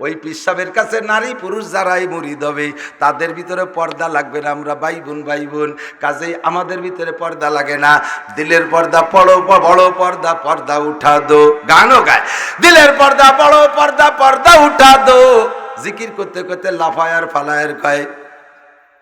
ওই পীর সাহেবের কাছে নারী পুরুষ যারাই মুরিদ হবে তাদের ভিতরে পর্দা লাগবে না। আমরা ভাই বোন কাজেই আমাদের ভিতরে পর্দা লাগে না। দিলের পর্দা বড় পর্দা, পর্দা উঠা দো, গানও গায়, দিলের পর্দা বড় পর্দা, পর্দা উঠা দো। জিকির করতে করতে লাফায়ার ফালায়ার কয়,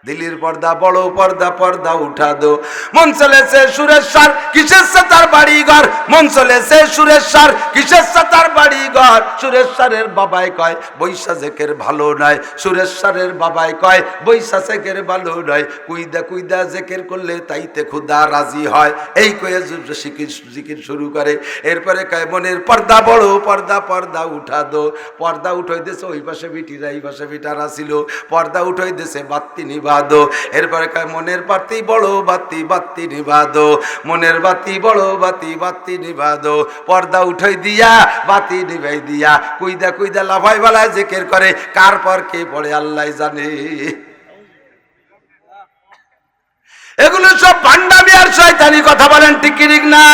দিলের পর্দা বড় পর্দা, পর্দা উঠা দো। মন চলেছে সুরেশ্বর, কিসের সাতার বাড়ি ঘর, মন চলেছে সুরেশ্বর, কিসের সাতার বাড়ি ঘর। সুরেশ্বরের বাবাই কয় বৈশা জেকের ভালো নয়, সুরেশ্বরের বাবাই কয় বৈশা জেকের ভালো নয়। কুইদা জেকের করলে তাইতে খুদা রাজি হয়। এই কয়ে জিকির শুরু করে। এরপরে কয় মনের পর্দা বড় পর্দা, পর্দা উঠা দো। পর্দা উঠাই দিয়েছে ওই পাশে বিটিরা, এই পাশে বিটারা ছিল। পর্দা উঠাই দিয়েছে বাত্তি নিবা দো। এরপরে কয় মনের বাতি বড় বাতি, বাতি নিভা দো, মনের বাতি বড় বাতি, বাতি নিভা দো। পর্দা উঠাই দিয়া বাতি নিভাই দিয়া কুইদা লাফাই বেলায় জিকির করে। কার পর কে পড়ে আল্লাহ জানে। এগুলো সব ভান্ডামি আর শয়তানি কথা, বলেন ঠিক কি ঠিক না?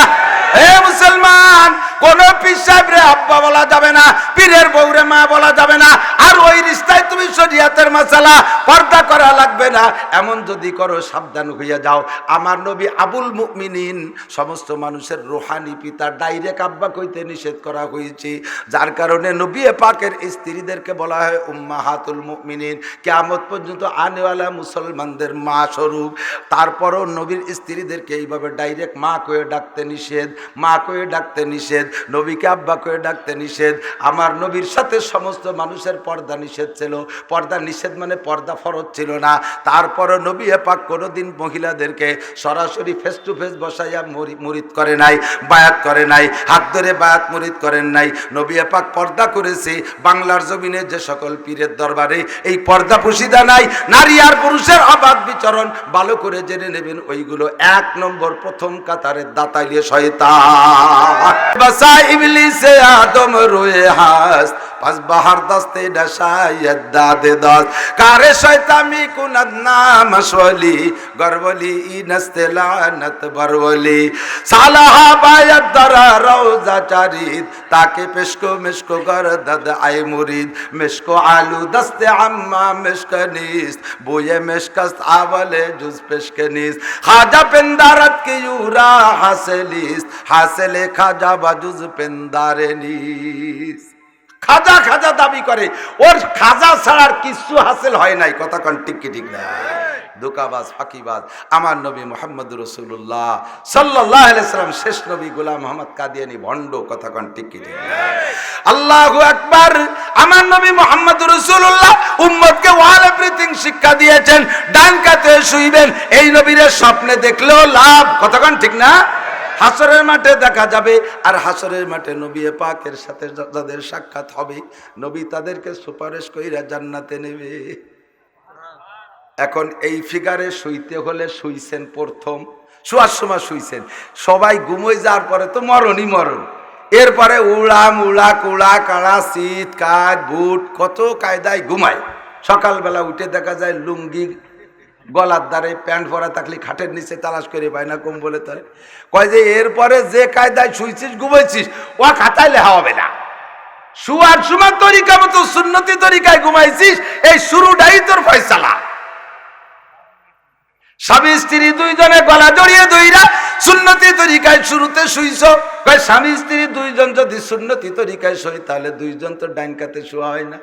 হে মুসলমান, কোন পীর সাহেবরে আব্বা বলা যাবে না, পীরের বউরে মা বলা যাবে না। আর ওই রিস্তায় তুমি শরিয়াতের মাসালা পর্দা করা লাগবে না। এমন যদি করো সাবধান হইয়া যাও। আমার নবী আবুল মুমিনিন, সমস্ত মানুষের রুহানি পিতা, ডাইরেক্ট আব্বা কইতে নিষেধ করা হয়েছে। যার কারণে নবী পাকের স্ত্রীদেরকে বলা হয় উম্মাহাতুল মুমিনিন, কিয়ামত পর্যন্ত আনেওয়ালা মুসলমানদের মা স্বরূপ। তারপরও নবীর স্ত্রীদেরকে এইভাবে ডাইরেক্ট মা কয়ে ডাকতে নিষেধ, মা কয়ে ডাকতে নিষেধ, নবীকে আব্বা কয়ে ডাকতে নিষেধ। আমার নবীর সাথে সমস্ত মানুষের পর্দা নিষেধ ছিল। পর্দা নিষেধ মানে পর্দা ফরজ ছিল না। তারপরও নবী পাক কোনোদিন মহিলাদেরকে সরাসরি ফেস টু ফেস বসাইয়া মুরিদ করে নাই, বায়াত করে নাই, হাত ধরে বায়াত মুরিদ করেন নাই। নবী পাক পর্দা করেছে। বাংলার জমিনে যে সকল পীরের দরবারে এই পর্দা পুশিদা নাই, নারী আর পুরুষের অবাধ বিচরণ, ভালো করে জেনে নেবেন ওইগুলো এক নম্বর প্রথম কাতারের দাতাইলে শয়তান। বাসা ইবলিসে আদম রুয়ে হাস, পাঁচ বাহার দস্তে ডাসায়াত দাদে দাস, কারে শয়তামি কুনাদ নাম আসওয়ালি, গরবলি নস্তে লানত বরবলি, সালাহা বায়াত দরা রওজা চারিদ, তাকে পেশকো মেশকো গরদদ আয় মুরিদ, মেশকো আলু দস্তে আম্মা মেশকনিস, বুয়ে মেশকস আওয়ালে জুজ পেশকনিস, খাজা পেন্দারত কি ইউরা হাসেলিস, হাসেলে খাজা বাজুজ পেন্দারে নিস। খাজা খাজা দাবি করে, ওর খাজা ছাড়ার কিছু হাসিল হয় নাই। কথা কন ঠিক কি ঠিক না? ধোঁকাবাজ, ফাঁকিবাজ। আমার নবী মুহাম্মদ রাসূলুল্লাহ সাল্লাল্লাহু আলাইহি ওয়াসাল্লাম শেষ নবী গোলাম মোহাম্মদ কাদিয়ানী ভণ্ড। কথা কন ঠিক কি ঠিক না? আল্লাহু আকবার। আমার নবী মুহাম্মদ রাসূলুল্লাহ উম্মতকে অল এভরিথিং শিক্ষা দিয়েছেন। ডান কাতে শুইবেন, এই নবীর স্বপ্নে দেখলেও লাভ। কথা কন ঠিক না? হাসরের মাঠে দেখা যাবে। আর হাসরের মাঠে নবী পাকের সাথে যাদের সাক্ষাৎ হবে, নবী তাদেরকে সুপারিশ কইরা জান্নাতে নেবে। এখন এই ফিগারে শুইতে হলে শুইছেন প্রথম, শোয়ার সময় শুইছেন, সবাই ঘুমোই যাওয়ার পরে তো মরণই মরণ। এরপরে উড়া মুড়া কুড়া কাড়া শীত কাঠ বুট কত কায়দায় ঘুমায়। সকালবেলা উঠে দেখা যায় লুঙ্গি গলার দ্বারে, প্যান্ট পরা থাকলে খাটের নিচে তালাশ করে পায় না কম্বলে তলে। কয় যে এরপরে যে কায়দায় শুইছিস ঘুমাইছিস ও খাতায় লেখা হবে না। শুয়ার সময় তরিকা মতো সুন্নতি তরিকায় ঘুমাইছিস, এই শুরুটাই তোর ফয়সালা। স্বামী স্ত্রী দুইজনে গলা জড়িয়ে ধইরা সুন্নতি তরিকায় শুরুতে শুইছ। কয় স্বামী স্ত্রী দুইজন যদি সুন্নতি তরিকায় শোয় তাহলে দুইজন তো ডাইন কাতে শোয়া হয় না।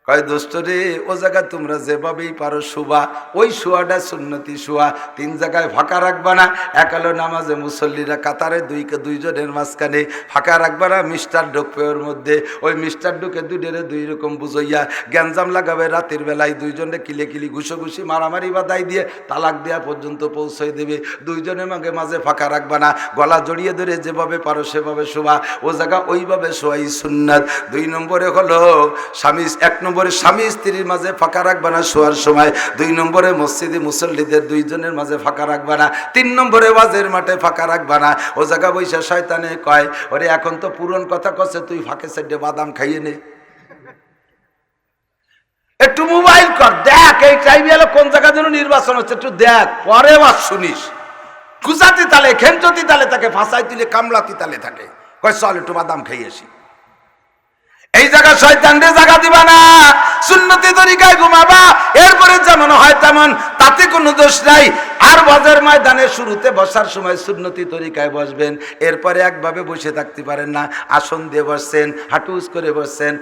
কয় দোস্ত রে, ও জায়গায় তোমরা যেভাবেই পারো শুবা, ওই শুয়াটা সুন্নতি শুয়া। তিন জায়গায় ফাঁকা রাখবা না। এক হলো নামাজে মুসল্লিরা কাতারে দুইজনের মাঝখানে ফাঁকা রাখবা না। মিস্টার ঢুকবে ওর মধ্যে, ওই মিস্টার ঢুকে দুইডেরে দুই রকম বুঝইয়া গ্যাঞ্জাম লাগাবে। রাতের বেলায় দুইজনে কিলি ঘুষোঘুষি মারামারি বাদাই দিয়ে তালাক দেওয়া পর্যন্ত পৌঁছে দেবে। দুইজনের মাঝে ফাঁকা রাখবা না। গলা জড়িয়ে ধরে যেভাবে পারো সেভাবে শোয়া। ও জায়গা ওইভাবে শোয়াই সুন্নাত। দুই নম্বরে হলো স্বামী, এক নম্বরে স্বামী স্ত্রীর মাঝে ফাঁকা রাখবা না শোয়ার সময়। দুই নম্বরে মসজিদে মুসল্লিদের দুইজনের মাঝে ফাঁকা রাখবা না। তিন নম্বরে ওয়াজের মাঠে ফাঁকা রাখবা না। ও জায়গা বৈশা শয়তানে কয়, ওরে এখন তো পুরন কথা কছে, তুই ফাঁকে সাইডে বাদাম খাইয়ে নে, একটু মোবাইল কর, দেখ এই টাইমে এলো কোন জায়গা যেন নির্বাচন হচ্ছে, একটু দেখ, পরে ওয়াজ শুনিস। কুচাতি তালে খেঞ্চতি তালে থাকে, ফাঁসাই তুলে কামলাতি তালে থাকে। কয় চল একটু বাদাম খাইয়ে আসি। এই জায়গা শয়তানরে জায়গা দিবা না, সুন্নতি তরিকায় ঘুমাবা, এরপরে যেমন হয় তেমন, তাতে কোনো দোষ নাই। আর বাজার ময়দানে শুরুতে বসার সময় সুন্নতি তরিকায় বসবেন, এরপরে একভাবে বসে থাকতে পারেন না, আসন দিয়ে বসছেন, হাঁটু উঁচ করে বসছেন,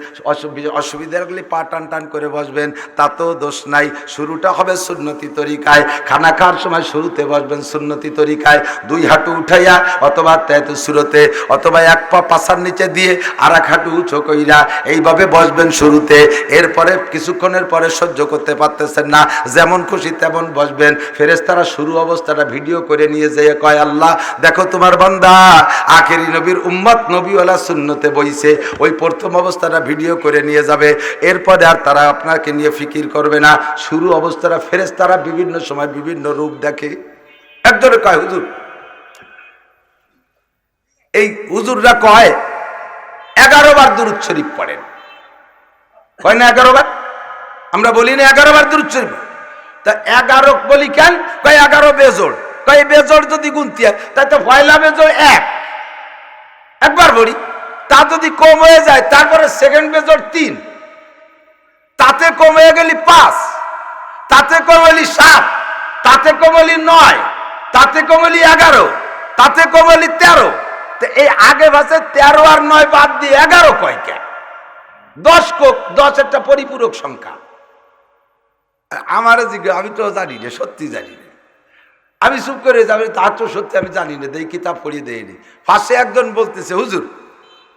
অসুবিধা লাগলে পা টান টান করে বসবেন, তাতেও দোষ নাই। শুরুটা হবে সুন্নতি তরিকায়। খানা খাওয়ার সময় শুরুতে বসবেন সুন্নতি তরিকায়, দুই হাঁটু উঠাইয়া অথবা তেতু সুরতে, অথবা এক পা পাছার নিচে দিয়ে আর এক হাঁটু উঁচু কইরা এইভাবে বসবেন শুরুতে। এরপরে কিছুক্ষণের পরে সহ্য করতে পারতেছেন না, যেমন খুশি তেমন বসবেন। ফেরেশতারা শুরু অবস্থাটা ভিডিও করে নিয়ে যেয়ে কয়, আল্লাহ দেখো তোমার বান্দা আখেরি নবীর উম্মত নবীওয়ালা সুন্নতে বইছে, ওই প্রথম অবস্থাটা ভিডিও করে নিয়ে যাবে। এরপরে আর তারা আপনাকে নিয়ে ফিকির করবে না। শুরু অবস্থাটা ফেরেশতারা বিভিন্ন সময় বিভিন্ন রূপ দেখে। একজনে কয়, হুজুর, এই হুজুররা কয় 11 বার দুরূদ শরীফ পড়েন, কয় না 11 বার? আমরা বলি না 11 বার দুরূদ শরীফ? তা 11 বলি কেন? কয় 11 বেজোড়। কয় বেজোড় যদি গুনতে হয় তাই তো পয়লা বেজোড় একবার বলি, তা যদি কম হয়ে যায় তারপরে সেকেন্ড বেজোড় 3, তাতে কম হয়ে গেলি 5, তাতে কম হলি 7, তাতে কম হলি 9, তাতে কম হলি 11, তাতে কম হলি 13। এই আগে ভাষে 13 আর 9 বাদ দিয়ে 11 কয় কে? 10 কোক, 10 একটা পরিপূরক সংখ্যা। আমার জিজ্ঞাসা, আমি তো জানি না, সত্যি জানি না। আমি চুপ করে যাবি, তার তো সত্যি আমি জানি না, দেই কিতাব পড়িয়ে দেয়নি। পাশে একজন বলতেছে, হুজুর,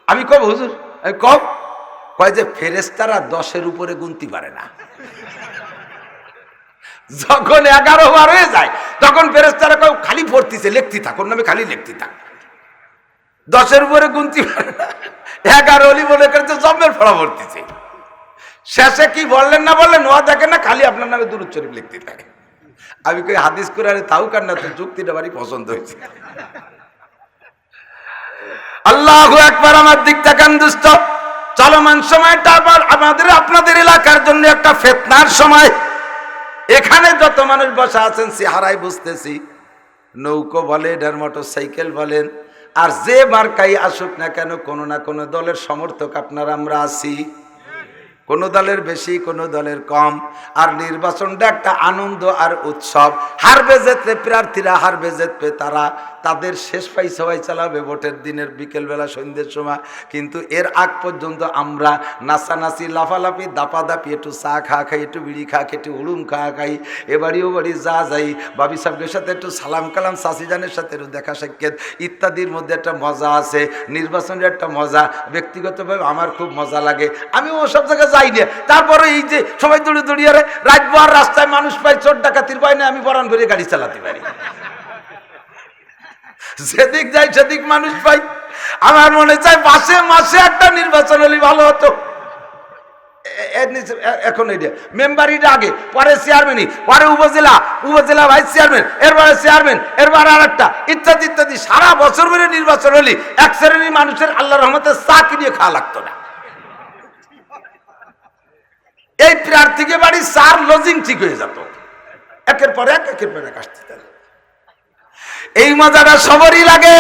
আমি কব হুজুর, আমি কব, কয় যে ফেরেশতারা 10-এর উপরে গুনতে পারে না। যখন 11 বার হয়ে যায় তখন ফেরেশতারা কয় খালি পড়তেছে, লিখতে থাকুন, আমি খালি লিখতে থাক, 10-এর উপরে গুনতে পারে না। 11 হলি মনে করছে জম্মের ফড়া পড়তেছে। শেষে কি বললেন না বললেন ও দেখেন না, খালি আপনার নামে দুরূদ শরীফ লিখতে থাকে। আমি কই হাদিস কোরআনে তাও কার না, তো যুক্তিটা বাড়ি পছন্দ হয়েছে। আল্লাহু আকবার। আমার দিক তাকান দুষ্ট। চলমান সময়টা আবার আমাদের আপনাদের এলাকার জন্য একটা ফিতনার সময়। এখানে যত মানুষ বসা আছেন চেহারায় বুঝতেছি, নৌকো বলেন আর মোটরসাইকেল বলেন আর যে মার্কাই আসুক না কেন, কোনো না কোনো দলের সমর্থক আপনারা আমরা আছি। কোন দলের বেশি, কোন দলের কম। আর নির্বাচনটা একটা আনন্দ আর উৎসব। হারবে যেতে প্রার্থীরা, হারবে যেতে তারা, তাদের শেষ পাই সবাই চালাবে ভোটের দিনের বিকেলবেলা সন্ধ্যের সময়। কিন্তু এর আগ পর্যন্ত আমরা নাচানাচি, লাফালাফি, দাপাদাপি, একটু চা খা খাই, একটু বিড়ি খা খাই, একটু উড়ুম খা খাই, এবাড়ি ও বাড়ি যা যাই, বাবি সাহেবের সাথে একটু সালাম কালাম, চাচিজানের সাথে একটু দেখা সাক্ষাৎ ইত্যাদির মধ্যে একটা মজা আছে। নির্বাচনের একটা মজা ব্যক্তিগতভাবে আমার খুব মজা লাগে। আমি ও সব জায়গায় যাই না। তারপরে এই যে সবাই দৌড়ে দৌড়িয়ে রাতভর রাস্তায় মানুষ পাই, চোর ডাকাতির ভয় না, আমি বরান করে গাড়ি চালাতে পারি। যেদিক যাই সেদিক মানুষ পাই। আমার মনে চাই মাসে মাসে একটা নির্বাচন হলে ভালো হতো। এখন এই মেম্বারিটা আগে, পরে চেয়ারম্যানই, পরে উপজেলা ভাইস চেয়ারম্যান, এরপরে চেয়ারম্যান, এরপরে আর একটা ইত্যাদি ইত্যাদি। সারা বছর ধরে নির্বাচন হলে এক শ্রেণীর মানুষের আল্লাহর রহমতে চা কিনে খাওয়া লাগতো না। এই প্রার্থীকে বাড়ি 4 লজিং ঠিক হয়ে যেত, একের পর এক একের পর এক আসতে। এই মজাটা সবারই লাগে।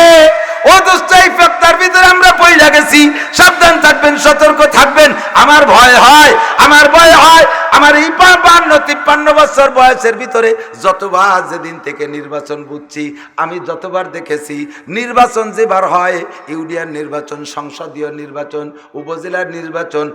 ও দোস্ত, এই ফেতনার ভিতরে আমরা পইলা গেছি। সাবধান থাকবেন, সতর্ক থাকবেন। আমার ভয় হয়, আমার ভয় হয়। আমার এই 52-53 বছর বয়সের ভিতরে যতবার যেদিন থেকে নির্বাচন বুঝছি, আমি যতবার দেখেছি নির্বাচন যেবার হয়, ইউনিয়ন নির্বাচন, সংসদীয় নির্বাচন, উপজেলার নির্বাচন,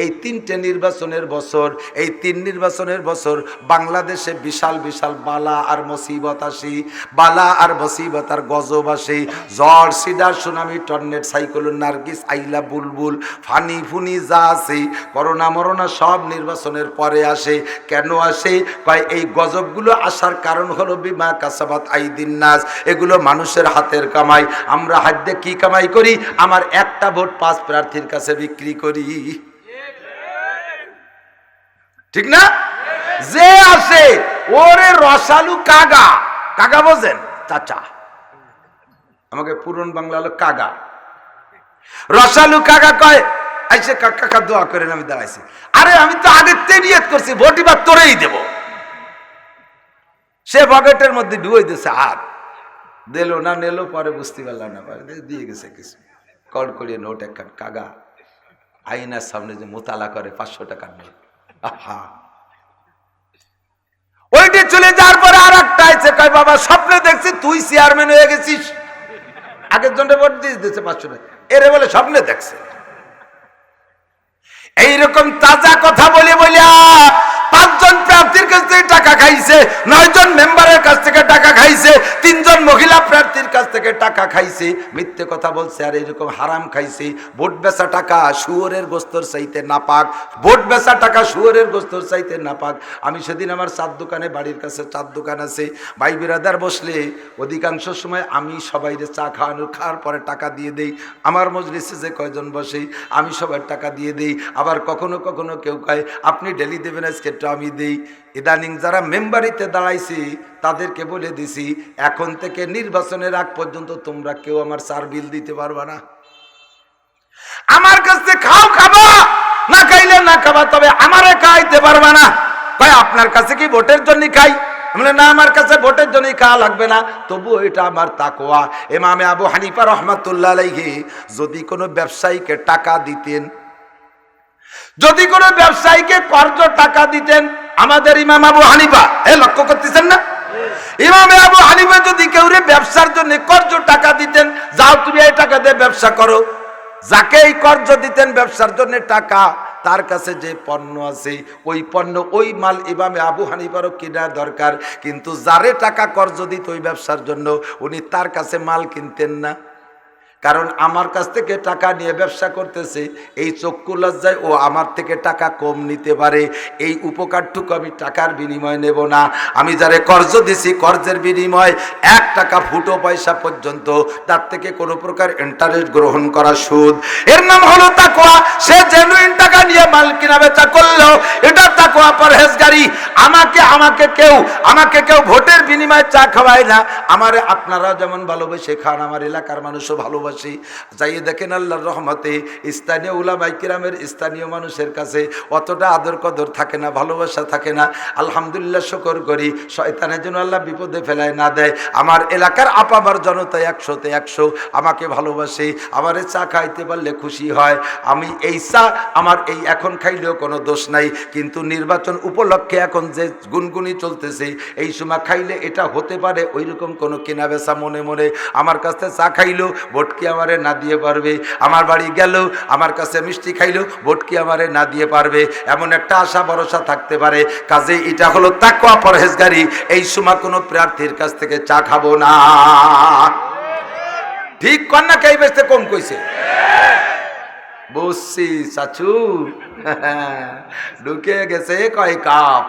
এই 3টে নির্বাচনের বছর, এই 3 নির্বাচনের বছর বাংলাদেশে বিশাল বিশাল বালা আর মুসিবত আসি, বালা আর মুসিবত আর গজব আসে। ঝড়, সিডার, সুনামি, টর্নেড, সাইক্লোন, নার্গিস, আইলা, বুলবুল, ফানি ফুনি যা আছে, করোনা মরোনা সব নির্বাচনের পরে আসে। কেন আসে? কয় এই গজবগুলো আসার কারণ হলো বিমা কাসাবাত আইদিন নাস, এগুলো মানুষের হাতের কামাই। আমরা হাত দিয়ে কি কামাই করি? আমার একটা ভোট 5 প্রার্থীর কাছে বিক্রি করি, ঠিক না? যে আসে ওরে রসালু কাগা, কাগা বোঝেন? চাচা, আমাকে পুরন বাংলা হলো কাগা। রসালু কাগা কয়, আইসে কাকা দোয়া করেন, আমি দাঁড়াইছি। আরে আমি তো আগের থেকে নিয়ত করছি ভোট এবার তোরেই দেব। সে পকেটের মধ্যে ডুয়ে দিয়েছে হাত, দিল না নিল, পরে বুঝতে পারলাম না, পরে দিয়ে গেছে কিছু কড়কড়িয়ে নোট একখান। কাগা আইনার সামনে যে মোতালা করে 500 টাকার নোট, আহা ওইটি চলে যাওয়ার পরে আর একটা আছে, কয় বাবা স্বপ্নে দেখছি তুই চেয়ারম্যান হয়ে গেছিস, আগের জন্য ভোট দিয়েছে 500 টাকা, এরে বলে স্বপ্নে দেখছে। এইরকম তাজা কথা বলে বলিয়া 5 জন প্রার্থীর কাছ থেকে টাকা খাইছে, 9 জন মেম্বারের কাছ থেকে টাকা খাইছে, 3 জন মহিলা প্রার্থীর কাছ থেকে টাকা খাইছে, মিথ্যে কথা বলছে, আর এরকম হারাম খাইছে। ভোট বেচা টাকা শুয়োরের গোস্তর চাইতে নাপাক, ভোট বেচা টাকা শুয়োরের গোস্তর চাইতে নাপাক। আমি সেদিন আমার চার দোকানে, বাড়ির কাছে 4 দোকান আছে, ভাই বিরাদার বসলে অধিকাংশ সময় আমি সবাইরে চা খাওয়ার পরে টাকা দিয়ে দেই। আমার মজলিসে যে কয়জন বসে আমি সবার টাকা দিয়ে দেই। আবার কখনো কখনো কেউ কয় আপনি ডেলি দেবেন, আজকে আমি দেই। ইদানিং যারা মেম্বারিতে দাঁড়াইছি তাদেরকে বলে দিছি, এখন থেকে নির্বাচনের আগ পর্যন্ত তোমরা কেউ আমার চার বিল দিতে পারবা না। আমার কাছে খাও খাবা, না খাইলে না খাবা, তবে আমারে খাইতে পারবা না। ভাই আপনার কাছে কি ভোটের জন্য খাই? বলে না, আমার কাছে ভোটের জন্য খাওয়া লাগবে না, তবু এটা আমার তাকওয়া। ইমামে আবু হানিফা রাহমাতুল্লাহ আলাইহি যদি কোনো ব্যবসায়ীকে টাকা দিতেন, যদি কোনো ব্যবসায়ীকে কর্জ টাকা দিতেন, আমাদের ইমাম আবু হানিফা, লক্ষ্য করতেছেন না, ইমামে আবু হানিফা যদি কেউ ব্যবসার জন্য কর্জ টাকা দিতেন, যাও তুমি এই টাকা দিয়ে ব্যবসা করো, যাকে এই কর্জ দিতেন ব্যবসার জন্য টাকা, তার কাছে যে পণ্য আছে ওই পণ্য ওই মাল ইমামে আবু হানিফারও কেনা দরকার, কিন্তু যারে টাকা কর্জ দিত ওই ব্যবসার জন্য উনি তার কাছে মাল কিনতেন না। কারণ আমার কাছ থেকে টাকা নিয়ে ব্যবসা করতেছে, এই চক্ষু লজ্জায় ও আমার থেকে টাকা কম নিতে পারে, এই উপকারটুকু আমি টাকার বিনিময়ে নেব না। আমি যারে কর্জ দিছি কর্জের বিনিময় 1 টাকা ফুটো পয়সা পর্যন্ত তার থেকে কোনো প্রকার ইন্টারেস্ট গ্রহণ করা সুদ, এর নাম হলো তাকওয়া। সে জেনুইন টাকা নিয়ে মাল কিনা বেচা করলো, এটা তাকওয়া পরহেজগারি। আমাকে কেউ ভোটের বিনিময়ে চা খাওয়ায় না, আমারে আপনারা যেমন ভালোবেসে খান, আমার এলাকার মানুষও ভালোবাসে। যাইয়ে দেখেন আল্লাহর রহমতে স্থানীয় উলামায়ে কিরামের, স্থানীয় মানুষের কাছে অতটা আদর কদর থাকে না, ভালোবাসা থাকে না। আলহামদুলিল্লাহ, শুকর করি, শয়তানের জন্য আল্লাহ বিপদে ফেলায় না দেয়। আমার এলাকার আপামার জনতা 100তে 100 আমাকে ভালোবাসে, আমারে চা খাইতে পারলে খুশি হয়। আমি এই চা আমার এই এখন খাইলেও কোনো দোষ নাই, কিন্তু নির্বাচন উপলক্ষে এখন যে গুনগুনি চলতেছে, এই সময় খাইলে এটা হতে পারে ওইরকম কোনো কেনা বেচা মনে মনে আমার কাছে চা খাইলো ভোট কি আমারে না দিয়ে পারবে, আমার বাড়ি গেল আমার কাছে মিষ্টি খাইলো ভোট কি আমারে না দিয়ে পারবে, এমন একটা আশা ভরসা থাকতে পারে। কাজে এটা হলো তাকওয়া পরহেজগারি। এই সময় কোনো প্রার্থীর কাছ থেকে চা খাবো না। ঠিক কন্যা কে বেচতে কম কইছে? বুঝছি চাচু, ঢুকে গেছে কয় কাপ,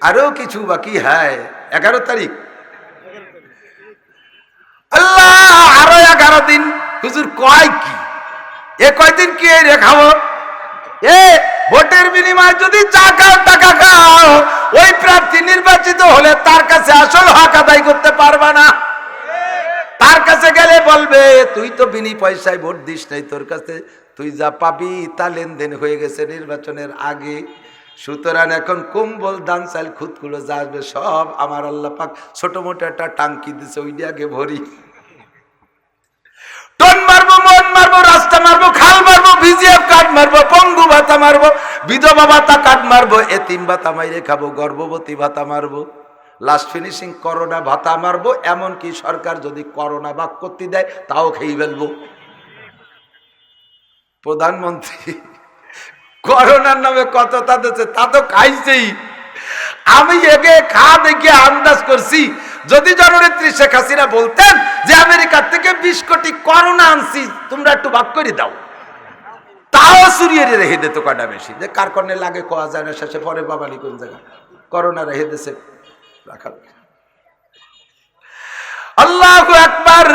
আরো কিছু বাকি হ্যায়। 11 তারিখ, আল্লাহ, আরো 11 দিন। হুজুর কয় কি এ কয়দিন কি রেখাবো? ভোটের বিনিময়ে যদি চা খাও, টাকা খাও, ওই প্রার্থী নির্বাচিত হলে তার কাছে আসল হক আদায় করতে পারবা না। তার কাছে গেলে বলবে তুই তো বিনি পয়সায় ভোট দিস নাই, তোর কাছে তুই যা পাবি তা লেনদেন হয়ে গেছে নির্বাচনের আগে। সুতরাং এখন কম্বল, দান, চাল, খুদকুলো যা আসবে সব আমার আল্লাহ পাক ছোট মোটো একটা টাঙ্কি দিছে, ওই আগে ভরি। টন মারবো, মন মারবো, রাস্তা মারবো, খাল মারবো, ভিজিএফ কার্ড মারবো, পঙ্গু ভাতা মারবো, বিধবা ভাতা কার্ড মারবো, এতিম ভাতা মাইরে খাবো, গর্ভবতী ভাতা মারবো, লাস্ট ফিনিশিং করোনা ভাতা মারবো। এমনকি সরকার যদি করোনা বাক করতে দেয় তাও খেয়ে ফেলবো। প্রধানমন্ত্রী করোনার নামে কত তাদেরছে, তা তো খাইছেই। আমি এগে খা দেখে আন্দাজ করছি, যদি জননেত্রী শেখ হাসিনা বলতেন যে আমেরিকা থেকে 20 কোটি করোনা আনছি, তোমরা একটু ভাগ করে দাও, তাও চুরিয়ে রেখে দিত কয়টা বেশি, যে কার কর্নে লাগে কোয়া যায় না। শেষে পরে বাবালি কোন জায়গা করোনা রেখে দিয়েছে রাখা। আল্লাহু আকবার।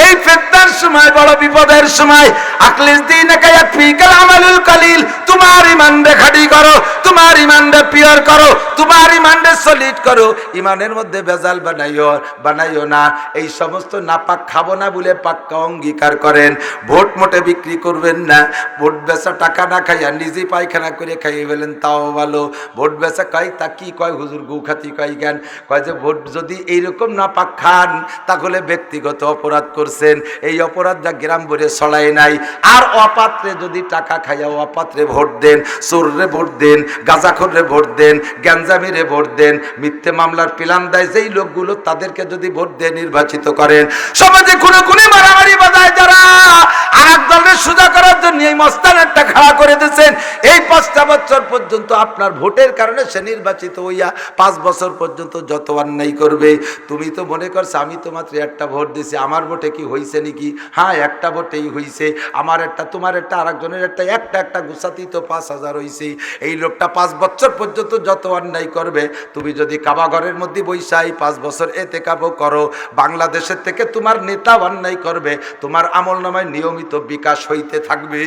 এই ফিতনার সময়, বড় বিপদের সময়, আখলিস দীনাকা ইয়াকফিকাল আমালুল কালিল, তোমার ঈমান রেখাটি করো। তোমার ইমানকে পিওর করো, তোমার ইমানকে সলিড করো, ইমানের মধ্যে ভেজাল বানাইও না। এই সমস্ত নাপাক খাবো না বলে পাক্কা অঙ্গীকার করেন। ভোট মোটে বিক্রি করবেন না। ভোট বেচা টাকা না খাইয়া নিজে পায়খানা করে খাইয়ে ফেলেন, তাও ভালো। ভোট বেচা কয় তা কি কয় হুজুর, গৌখাতি কয় জ্ঞান কয় যে ভোট যদি এইরকম নাপাক খান তাহলে ব্যক্তিগত অপরাধ করছেন, এই অপরাধটা গ্রাম ভরে ছড়ায় নাই। আর অপাত্রে যদি টাকা খাইয়া অপাত্রে ভোট দেন, চোররে ভোট দেন, গাঁজাখোররে ভোট দেন, গ্যাঞ্জামিরে ভোট দেন, মিথ্যে মামলার প্ল্যান দেয় যেই লোকগুলো, তাদেরকে যদি ভোট দিয়ে নির্বাচিত করেন, সমাজে খুনে খুনে মারামারি বাজায় যারা, আর এক দলের সোজা করার জন্য এই মস্তানেরটা খাড়া করে দিয়েছেন, এই 5টা বছর পর্যন্ত আপনার ভোটের কারণে সে নির্বাচিত হইয়া 5 বছর পর্যন্ত যত অন্যায় করবে। তুমি তো মনে করছো আমি তো মাত্র একটা ভোট দিছি, আমার ভোটে কি হয়েছে নাকি? হ্যাঁ, একটা ভোটেই হয়েছে, আমার একটা, তোমার একটা, আরেকজনের একটা গুছাতেই তো 5000 হয়েছে। এই লোকটা 5 বছর পর্যন্ত যত অন্যায় করবে, তুমি যদি কাবা ঘরের মধ্যে বৈশাই 5 বছর এতে কাবো করো, বাংলাদেশের থেকে তোমার নেতা অন্যায় করবে, তোমার আমল নামায় নিয়মিত বিকাশ হইতে থাকবে।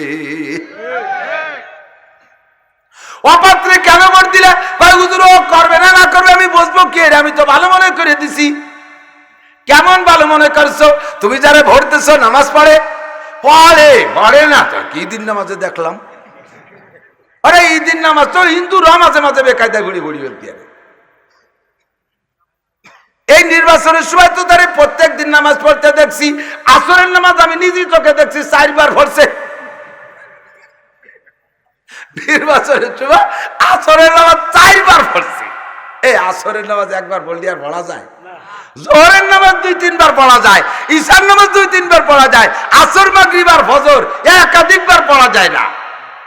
অপাত্রে কেন ভোট দিলে? হুজুর ও করবে না, না করবে আমি বুঝবো কি? আমি তো ভালো মনে করে দিছি। কেমন ভালো মনে করছো? তুমি যারা ভোট দিছো নামাজ পড়ে না তো? কি দিন নামাজে দেখলাম? আরে ঈদিন নামাজ তো হিন্দুরা মাঝে মাঝে বেকায়দা ঘুরি বলতে। এই নির্বাচনের সময় তো তারা প্রত্যেক দিন নামাজ পড়তে দেখছি। আসরের নামাজ আমি নিজেই চোখে দেখছি 4 বার পড়ছে। নির্বাচনের সময় আসরের নামাজ 4 বার পড়ছি। এই আসরের নামাজ একবার পড়লে আর পড়া যায়? জোহরের নামাজ 2-3 বার পড়া যায়, ঈশার নামাজ 2-3 বার পড়া যায়, আসর মাগরিব আর ফজর একাধিকবার পড়া যায় না।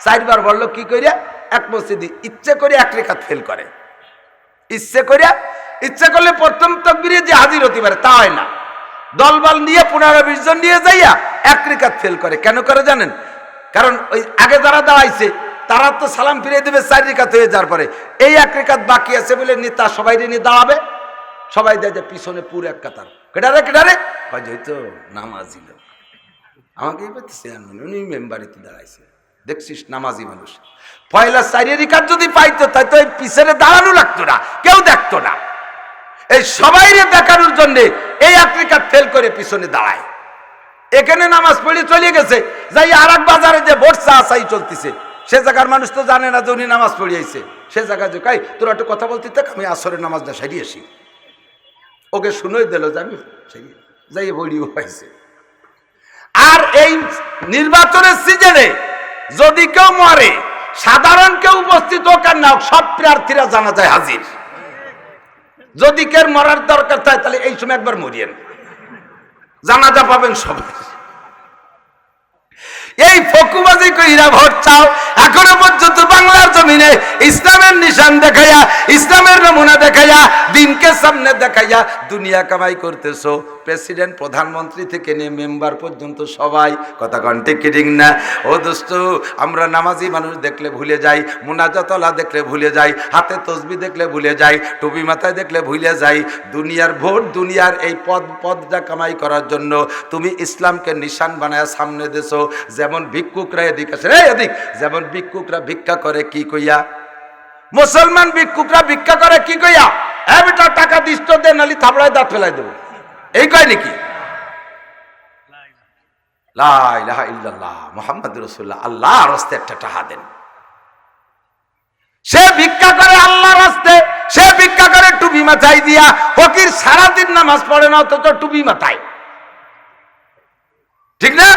4 বার পড়লো কি করিয়া? এক মসজিদে ইচ্ছে করে 1 রাকাত ফেল করে, ইচ্ছে করলে প্রথম তাকবীরে যে হাজির হতে পারে তা হয় না। দলবল নিয়ে 15-20 জন নিয়ে যাইয়া 1 রাকাত ফেল করে। কেন করে জানেন? কারণ ওই আগে যারা দাঁড়াইছে তারা তো সালাম ফিরিয়ে দেবে 4 রাকাত হয়ে যাওয়ার পরে, এই 1 রাকাত বাকি আছে বলে নেতা সবাই নিয়ে দাঁড়াবে, সবাই দেয় যে পিছনে পুরো এক কাতার। কেটারে হয়তো নামাজি লোক, আমাকে উনি মেম্বারিতে দাঁড়াইছে, দেখছিস নামাজি মানুষ। পয়লা 4 রাকাত যদি পাইতো তাই তো পিছনে দাঁড়ানো লাগতো না, কেউ দেখতো না। এই সবাই দেখানোর জন্য এই 1 রাকাত ফেল করে পিছনে দাঁড়ায়। এখানে নামাজ পড়ে চলে গেছে, যাই আর এক বাজারে যে ভোট চাই চলতেছে, সে জায়গার মানুষ তো জানে না যে উনি নামাজ পড়িয়েছে। সে জায়গায় যে কাই তোরা একটু কথা বলতে থাক, আমি আসরের নামাজটা সারিয়ে আসি। ওকে শুনোই দিল যে আমি যাই বড়িও পাইছে। আর এই নির্বাচনের সিজনে যদি কেউ মরে, সাধারণ কেউ উপস্থিত হোক আর না হোক, সব প্রার্থীরা জানা যায় হাজির। যদি কেউ মরার দরকার থাকে তাহলে এই সময় একবার মরিয়েন, জানাজা পাবেন সবাই। এই ফকুবাজি কইরা ভোট চাও, এখনো পর্যন্ত বাংলার জমিনে ইসলামের নিশান দেখাইয়া, ইসলামের নমুনা দেখাইয়া, দিনকে সামনে দেখাইয়া দুনিয়া কামাই করতেছো। প্রেসিডেন্ট, প্রধানমন্ত্রী থেকে নিয়ে মেম্বার পর্যন্ত সবাই, কথা কন্টে কিডিং না? ও দোস্ত, আমরা নামাজি মানুষ দেখলে ভুলে যাই, মুনাজাতলা দেখলে ভুলে যাই, হাতে তসবি দেখলে ভুলে যাই, টুপি মাথায় দেখলে ভুলে যাই। দুনিয়ার ভোট, দুনিয়ার এই পদটা কামাই করার জন্য তুমি ইসলামকে নিশান বানায় সামনে দেছো। যেমন ভিক্ষুকরা এদিক আসে, এদিক, যেমন ভিক্ষুকরা ভিক্ষা করে কি কইয়া? মুসলমান ভিক্ষুকরা ভিক্ষা করে কি কইয়া? বেটা টাকা দিস তো দে, নালি থাবড়ায় দাঁত ফেলাই দেবো, এই কয় নাকি? লা ইলাহা ইল্লাল্লাহ মুহাম্মাদুর রাসূলুল্লাহ, আল্লাহর রাস্তায় একটা টাকা দেন। সে ভিক্ষা করে আল্লাহর রাস্তায়, সে ভিক্ষা করে টুপি মাথায় দিয়া। ফকির সারাদিন নামাজ পড়ে না, অথচ টুপি মাথায়, ঠিক না?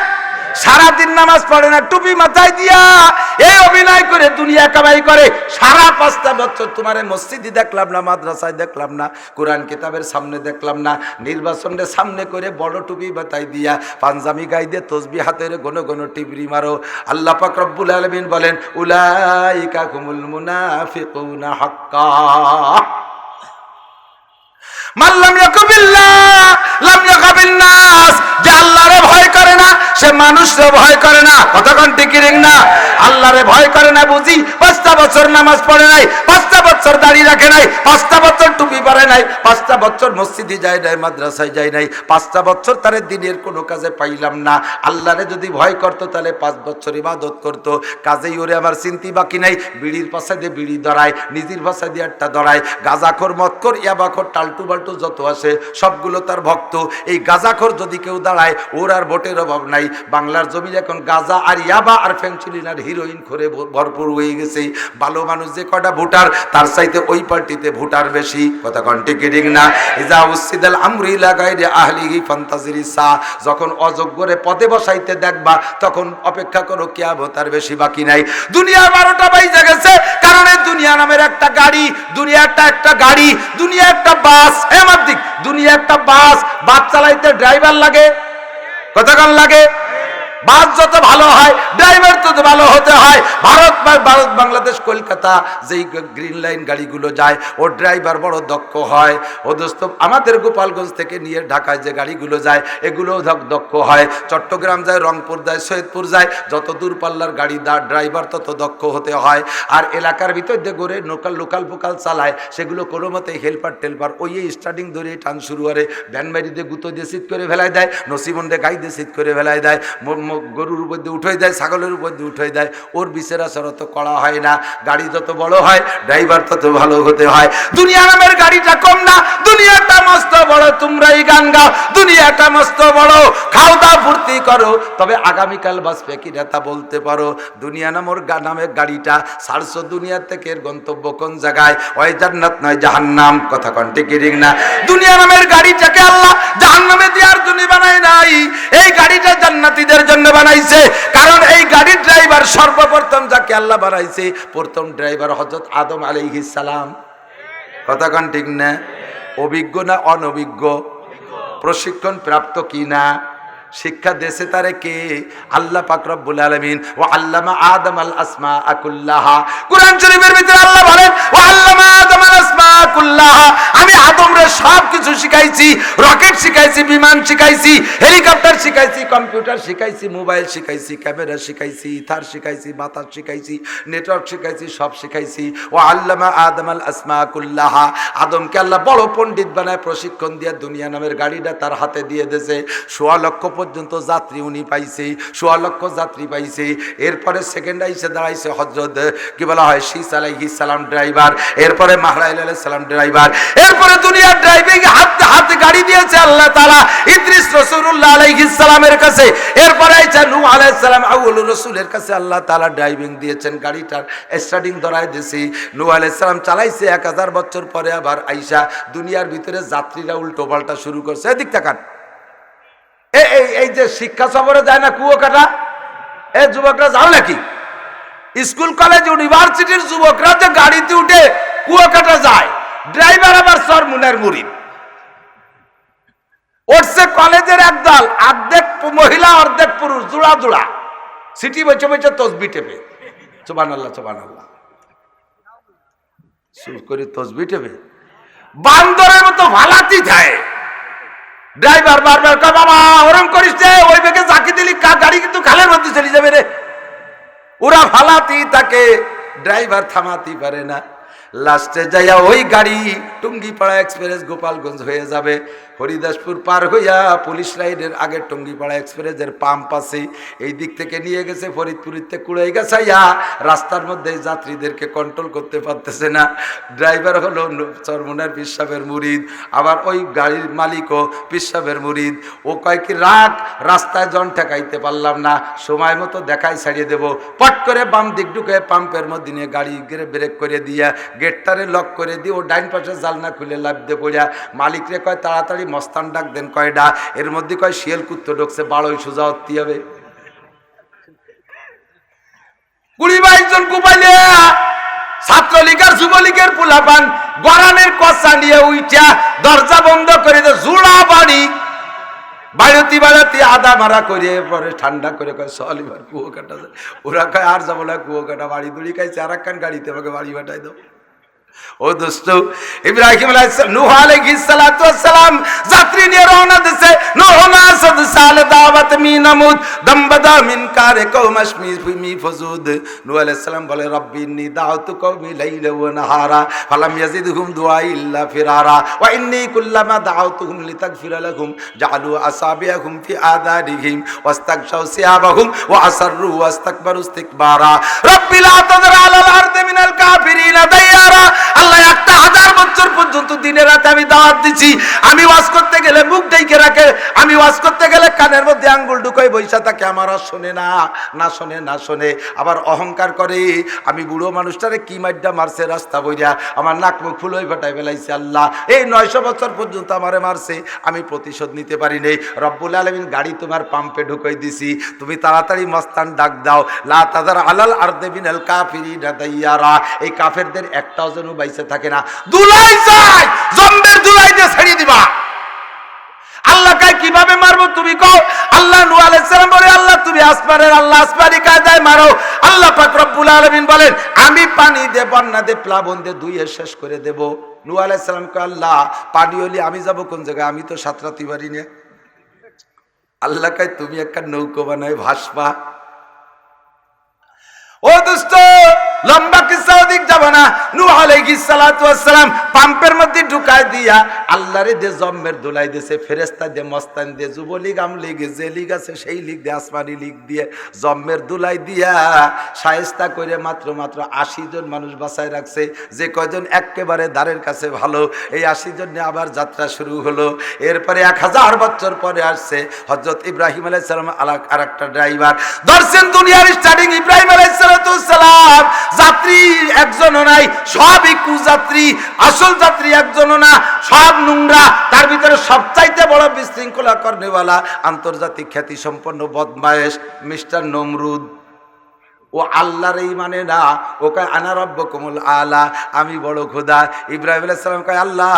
সারাদিন নামাজ পড়ে না, টুপি মাথায় দিয়া এই অভিনয় করে দুনিয়া কামাই করে। সারা 5টা বছর তোমার মসজিদে দেখলাম না, মাদ্রাসায় দেখলাম না, কোরআন কিতাবের সামনে দেখলাম না। নির্বাচনের সামনে করে বড় টুপি মাথায় দিয়া, পাঞ্জাবি গায়ে দিয়ে তসবি হাতের ঘন ঘন টিবরি মারো। আল্লাহ পাক রব্বুল আলামিন বলেন, উলাইকা হুমুল মুনাফিকুনা হাক্কা মাল্লাম ইয়াকুবিল্লাহ লাম ইয়াকুবিন নাস। যে আল্লাহরে ভয় করে না, সে মানুষরে ভয় করে না, কথা কোন ঠিক না? আল্লাহরে ভয় করে না বুঝি 5টা বছর নামাজ পড়ে নাই, 5টা বছর দাড়ি রাখে নাই, 5টা বছর টুপি পরে নাই, 5টা বছর মসজিদে যায় নাই, মাদ্রাসায় যায় নাই, 5টা বছর তারে দিনের কোনো কাজে পাইলাম না। আল্লাহরে যদি ভয় করতো তাহলে 5 বছর ইবাদত করতো। কাজেই ওরে আমার চিন্তি বাকি নাই, বিড়ির পাশে দিয়ে বিড়ি ধরায়, নিজের ভাষা দিয়ে একটা ধরায়, গাঁজাখোর মদখোর ইয়াবাখোর টালটু বাল্টু যত আসে সবগুলো তার ভক্ত। এই গাঁজাখোর যদি কেউ দাঁড়ায় ওর আর ভোটের অভাব নাই। বাংলার জমিন এখন গাঁজা আর ইয়াবা আর ফেন্সিলিন আর হিরোইন করে ভরপুর হয়ে গেছে। ভালো মানুষ যে কটা ভোটার তার চাইতে ওই পার্টিতে ভোটার বেশি। কথা কন্টি কিডিং না? ইজা উসিদাল আমরি লাগাইরে আহলিহি ফান্তাজিরিসা, যখন অযোগ্যরে পদে বসাইতে দেখবা তখন অপেক্ষা করো, কিয়ামত আর বেশি বাকি নাই। দুনিয়া 12টা বাইজে গেছে, কারণ এই দুনিয়া নামের একটা গাড়ি, দুনিয়াটা একটা গাড়ি, দুনিয়া একটা বাস। হেমাদিক দুনিয়া একটা বাস, বাস চালাইতে ড্রাইভার লাগে, কতক্ষণ লাগে? বাস যত ভালো হয় ড্রাইভার তত ভালো হতে হয়। ভারত বাংলাদেশ কলকাতা যেই গ্রিন লাইন গাড়িগুলো যায় ও ড্রাইভার বড় দক্ষ হয়। ও দোস্ত আমাদের গোপালগঞ্জ থেকে নিয়ে ঢাকায় যে গাড়িগুলো যায় এগুলোও দক্ষ হয়। চট্টগ্রাম যায়, রংপুর যায়, সৈয়দপুর যায়, যত দূরপাল্লার গাড়ি ড্রাইভার তত দক্ষ হতে হয়। আর এলাকার ভিতর দিয়ে ঘুরে লোকাল ফোকাল চালায় সেগুলো কোনো মতে হেল্পার টেলপার ওই স্টার্টিং ধরে টান শুরু করে, ভ্যান বাড়িতে গুঁতো দিয়ে সিট করে ফেলায় দেয়, নসিবন্ডে গাই দিয়ে সিট করে ফেলায় দেয়, গরুর উপর দিয়ে উঠে দেয়, ছাগলের উপর দিয়ে উঠে দেয়। ওর বিচারাচার তো করা হয় না। গাড়ি যত বড় হয় ড্রাইভার তত ভালো হতে হয়। দুনিয়া নামের গাড়িটা কম না, দুনিয়াটা মস্ত বড়। তোমরাই গান গাও, দুনিয়াটা মস্ত বড়, খাও দাও ফুর্তি করো, তবে আগামীকাল বাঁচবে কিনা তা বলতে পারো। দুনিয়া নামের গাড়িটা ছাড়ছো দুনিয়া থেকে, এর গন্তব্য কোন জায়গায়? ওই জান্নাত নয় জাহান্নাম। কথা কন্টি কিরিং না? দুনিয়া নামের গাড়িটাকে আল্লাহ জাহান্নামে দেওয়ার জন্য বানায় নাই, এই গাড়িটা জান্নাতীদের জন্য বানাইছে। কারণ এই গাড়ির ড্রাইভার সর্বপ্রথম যাকে আল্লাহ বানাইছে, প্রথম ড্রাইভার হযরত আদম আলাইহিস সালাম। কথা কোন ঠিক না? অভিজ্ঞ না অনভিজ্ঞ? প্রশিক্ষণ প্রাপ্ত কি না? শিক্ষা দেশে তারে কে? আল্লাহ পাক রব্বুল আলামিন। ওয়া আল্লামা আদম আল আসমাআ কুল্লাহা। কুরআন শরীফের ভিতরে আল্লাহ বলেন ওয়া আল্লামা আদম আল আসমাআ কুল্লাহা, আমি আদমরে সব কিছু শিখাইছি। রকেট শিখাইছি, বিমান শিখাইছি, হেলিকপ্টার শিখাইছি, কম্পিউটার শিখাইছি, মোবাইল শিখাইছি, ক্যামেরা শিখাইছি, ইথার শিখাইছি, বাতাস শিখাইছি, নেটওয়ার্ক শিখাইছি, সব শিখাইছি। ওয়া আল্লামা আদম আল আসমাআ কুল্লাহা, আদমকে আল্লাহ বড় পণ্ডিত বানায় প্রশিক্ষণ দিয়ে দুনিয়া নামের গাড়িটা তার হাতে দিয়ে দিয়েছে। 16 লক্ষ পর্যন্ত যাত্রী উনি পাইছে, 16 লক্ষ যাত্রী পাইছে। এরপরে সেকেন্ড আইসে দাঁড়াইছে হযরত কি বলা হয় শীস আলাইহিস সালাম ড্রাইভার, এরপরে মাহরাইল আলাইহিস সালাম ড্রাইভার, এরপরে দুনিয়ার ড্রাইভিং হাতে হাতে গাড়ি দিয়েছে আল্লাহ তাআলা ইদ্রিস রাসূলুল্লাহ আলাইহিস সালামের কাছে। এরপরে আইসা নূহ আলাইহিস সালাম আউয়ালুর রাসূলের কাছে আল্লাহ তাআলা ড্রাইভিং দিয়েছেন, গাড়িটার স্টার্টিং ধরায় দিয়েছে। নূহ আলাইহিস সালাম চালাইছে 1000 বছর পরে আবার আইসা দুনিয়ার ভিতরে যাত্রীরা উল্টো পাল্টা শুরু করছে। এদিক তাকান, এই যে শিক্ষা সফরে যায় না কুয়াকাটা, এই যুবকরা যাও নাকি? স্কুল কলেজ ইউনিভার্সিটির যুবকরা যে গাড়িতে উঠে কুয়াকাটা যায়, ড্রাইভার আবার সরমুনের মুরিদ। উঠছে কলেজের একদল, অর্ধেক মহিলা অর্ধেক পুরুষ, জোড়া জোড়া সিটি বসে বসে তসবি টেপে, সুবহানাল্লাহ সুবহানাল্লাহ সুর করে তসবি টেপে বান্দরের মতো ভালাতি যায়। ড্রাইভার বারবার কয় বাবা ওরম করিস রে, ওই বেগে জাকি দিলি গাড়ি কিন্তু খালের মধ্যে চলে যাবে রে। ওরা ফালাতি তাকে, ড্রাইভার থামাতে পারে না। লাস্টে যাইয়া ওই গাড়ি টুঙ্গিপাড়া এক্সপ্রেস গোপালগঞ্জ হয়ে যাবে। হরিদাসপুর পার হইয়া পুলিশ লাইনের আগে টুঙ্গিপাড়া এক্সপ্রেসের পাম্প আছে, এই দিক থেকে নিয়ে গেছে ফরিদপুরিতে কুড়াই গেছাইয়া। রাস্তার মধ্যে যাত্রীদেরকে কন্ট্রোল করতে পারতেছে না। ড্রাইভার হলো চরমুনার পীর সাহেবের মুরিদ, আবার ওই গাড়ির মালিকও পীর সাহেবের মুরিদ। ও কয় কি রাগ, রাস্তায় জন ঠেকাইতে পারলাম না, সময় মতো দেখাই ছাড়িয়ে দেবো। পট করে বাম দিক ঢুকে পাম্পের মধ্যে নিয়ে গাড়ি ব্রেক করে দিয়া গেটটারে লক করে দিয়ে ও ডাইন পাশে জালনা খুলে লাভ দিয়ে পড়িয়া মালিকরে কয় তাড়াতাড়ি মস্তান ডাক দেন কয়টা। এর মধ্যে কয় শিয়াল কুত্তো ঢুকছে, বাড়োই সোজা হতে হবে। 20-22 জন কুপাইলে ছাত্রলীগের যুবলীগের পুলাপান গরানের কষা নিয়ে উইটা দরজা বন্ধ করে দে, জোড়া বাড়ি বাড়তি বাড়তি আদা মারা করে পরে ঠান্ডা করে কয় চল এবার কুয়ো কাটা যায়। ওরা কয় আর যাবো না কুয়ো কাটা, বাড়ি দড়ি খাইছে আর একখান গাড়িতে আমাকে বাড়ি বাটাই দাও। ও দোস্ত, ইব্রাহিম আলাইহিস সালাম, নূহ আলাইহিস সালাতু ওয়াস সালাম যাত্রী নিয়ে রওনা দিছে। নূহ নাসাদ সাল দাওয়াত মি নামুদ দমবাদা মিন কারে কওমাশমি মি ফুজুদ। নূহ আলাইহিস সালাম বলে, রব্বি ইন্নী দাউতু কওমি লাইলা ওয়া নাহারা ফালাম ইয়াজিদহুম দুআই ইল্লা ফিরারা ওয়া ইন্নী কুল্লামা দাউতুহুম লিতাগফিরা লাহুম জাআলু আসাবিয়াহুম ফি আদারিহিম ওয়াস্তাগশাউ সিয়াবাহুম ওয়া আসররু ওয়াস্তাকবারু ইস্তিকবারা। রব্বি লা তাযর আলাল আরদি মিনাল কাফিরিনা দাইয়ারা। আল্লাহ 1000 বছর পর্যন্ত দিনে রাতে আমি দাওয়াত দিছি। আমি ওয়াজ করতে গেলে মুখ ঢেকে রাখে, আমি ওয়াজ করতে গেলে কানের মধ্যে আঙ্গুল ঢুকাই বইসা থাকে, আমার আর শোনে না, না শোনে না শোনে। আবার অহংকার করে, আমি বুড়ো মানুষটারে কি মাইডা মারছে রাস্তা বইরা, আমার নাক মুখ ফুলই ফাটাই ফেলাইছে। আল্লাহ এই 900 বছর পর্যন্ত আমারে মারছে, আমি প্রতিশোধ নিতে পারি নাই। রব্বুল আলামিন গাড়ি তোমার পাম্পে ঢুকাই দিছি, তুমি তাড়াতাড়ি মস্তান ডাক দাও, লা তাযার আলাল আরদি মিনাল কাফিরিনা দাইয়ারা। এই কাফেরদের একটাও যেন বাইসে থাকে না। দুলাই যায়, জম্বের দুলাই দিয়ে ছেড়ে দিবা। আল্লাহ কাই কিভাবে মারবো তুমি কও? আল্লাহ নূহ আলাইহিস সালাম বলে, আল্লাহ তুমি আসমানের আল্লাহ, আসমানি কায়দায় মারো। আল্লাহ পাক রব্বুল আলামিন বলেন, আমি পানি দিয়ে বন্যা দিয়ে প্লাবন দিয়ে দুইয়ে শেষ করে দেব। নূহ আলাইহিস সালাম কয়, আল্লাহ পানি হলে আমি যাব কোন জায়গায়? আমি তো সাঁতরাতে পারি না। আল্লাহ কয়, তুমি একটা নৌকো বানায় ভাসবা। ও দোস্ত, লম্বা কিসা ওদিক যাব না। নূহ আলাইহিস সালাতু ওয়াস সালাম পাম্পের মধ্যে ঢুকায় দিয়া আল্লাহরে দে জম্মের দুলাই দিয়েছে, ফেরেশতা দে মস্তান দে যুবলীগ আমলীগ যে লীগ আছে সেই লীগ দিয়ে, আসমানি লীগ দিয়ে জম্মের দুলাই দিয়া শায়েস্তা করে মাত্র 80 জন মানুষ বাঁচায় রাখছে। যে কয়জন একেবারে দ্বারের কাছে ভালো, এই 80 জন নিয়ে আবার যাত্রা শুরু হলো। এরপরে 1000 বছর পরে আসছে হযরত ইব্রাহিম আলাইহিস সালাম, আরেকটা ড্রাইভার ধরছেন। দুনিয়ার স্টার্টিং ইব্রাহিম আলাইহিস সালাম, যাত্রী একজনও নাই, সবই কুযাত্রী। আসল যাত্রী একজনও না, সব নোংরা। তার ভিতরে সবচাইতে বড় বিশৃঙ্খলা করনেওয়ালা, আন্তর্জাতিক খ্যাতি সম্পন্ন বদমায়েশ মিস্টার নমরুদ। ও আল্লাহর এই মানে না, ও কয় আনা রব্বুকুমুল আলা, আমি বড় খোদা। ইব্রাহিম আলাইহিস সালাম কয়, আল্লাহ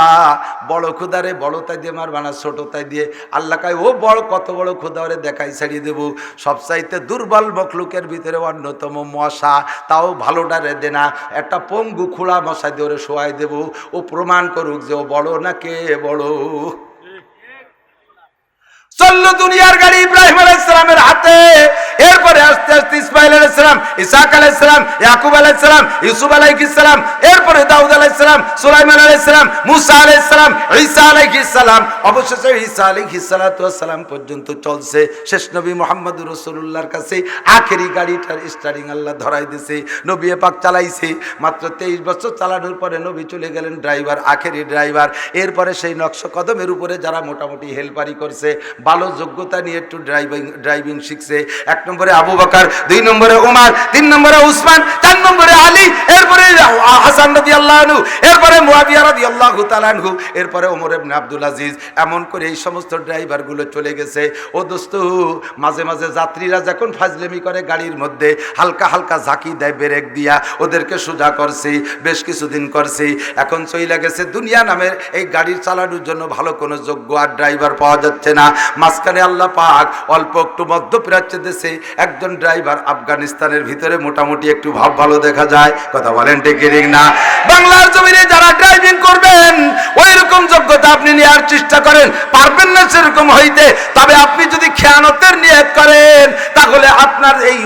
বড় খোদারে বড় তাই দিয়ে মারবা না ছোট তাই দিয়ে? আল্লাহ কয়, ও বড়, কত বড় খোদা ওরে দেখাই ছাড়িয়ে দেবো। সবচাইতে দুর্বল মখলুকের ভিতরে অন্যতম মশা, তাও ভালোটারে দে না, একটা পঙ্গু খোলা মশা দিয়ে ওরে শোয়াই দেবো। ও প্রমাণ করুক যে ও বড় না কে বড়। চললো দুনিয়ার গাড়ি ইব্রাহিম আলাইহিস সালামের হাতে। এরপরে আস্তে আস্তে ইসমাইল আলাইহিস সালাম, ইসহাক আলাইহিস সালাম, ইয়াকুব আলাইহিস সালাম, ইউসুফ আলাইহিস সালাম, এরপরে দাউদ আলাইহিস সালাম, সুলাইমান আলাইহিস সালাম, মুসা আলাইহিস সালাম, ঈসা আলাইহিস সালাম, অবশেষে ঈসা আলাইহিস সালাতু ওয়াস সালাম পর্যন্ত চলছে। শেষ নবী মুহাম্মদুর রাসূলুল্লাহর কাছে আখেরি গাড়িটার স্টারিং আল্লাহ ধরাই দিয়েছে। নবী পাক চালাইছে, মাত্র 23 বছর চালানোর পরে নবী চলে গেলেন ড্রাইভার, আখেরি ড্রাইভার। এরপরে সেই নকশ কদমের উপরে যারা মোটামুটি হেলপারি করছে, ভালো যোগ্যতা নিয়ে একটু ড্রাইভিং শিখছে। 1 নম্বরে আবু বকর, 2 নম্বরে ওমর, 3 নম্বরে উসমান, 4 নম্বরে আলী, এরপরে হাসান রাদিয়াল্লাহু আনহু, এরপরে মুয়াবিয়া রাদিয়াল্লাহু তাআলা আনহু, এরপরে ওমর ইবনে আব্দুল আজিজ। এমন করে এই সমস্ত ড্রাইভারগুলো চলে গেছে। ও দোস্ত, মাঝে মাঝে যাত্রীরা যখন ফাজলামি করে গাড়ির মধ্যে হালকা হালকা ঝাঁকি দেয় ব্রেক দিয়া, ওদেরকে সোজা করছে, বেশ কিছুদিন করছে। এখন চইলা গেছে দুনিয়া নামের এই গাড়ির চালানোর জন্য ভালো কোনো যোগ্য আর ড্রাইভার পাওয়া যাচ্ছে না। মাঝখানে আল্লাহ পাক অল্প একটু মধ্যপ্রাচ্যে দেশে একজন ড্রাইভার আফগানিস্তানের ভিতরে মোটামুটি একটু ভাব ভালো দেখা যায়। কথা বলেন ঠিক না? বাংলার জমিনে যারা ড্রাইভিং করবেন ওই রকম যোগ্যতা আপনি নেওয়ার চেষ্টা করেন, পারবেন না সেরকম হইতে। তবে আপনি যদি খেয়ানতের নিয়ত করেন, তাহলে আপনার এই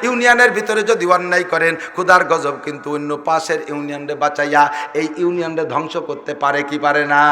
ইউনিয়নের ভিতরে যদি অন্যায় করেন, খোদার গজব কিন্তু অন্য পাশের ইউনিয়নরে বাঁচাইয়া এই ইউনিয়নরে ধ্বংস করতে পারে কি পারে না?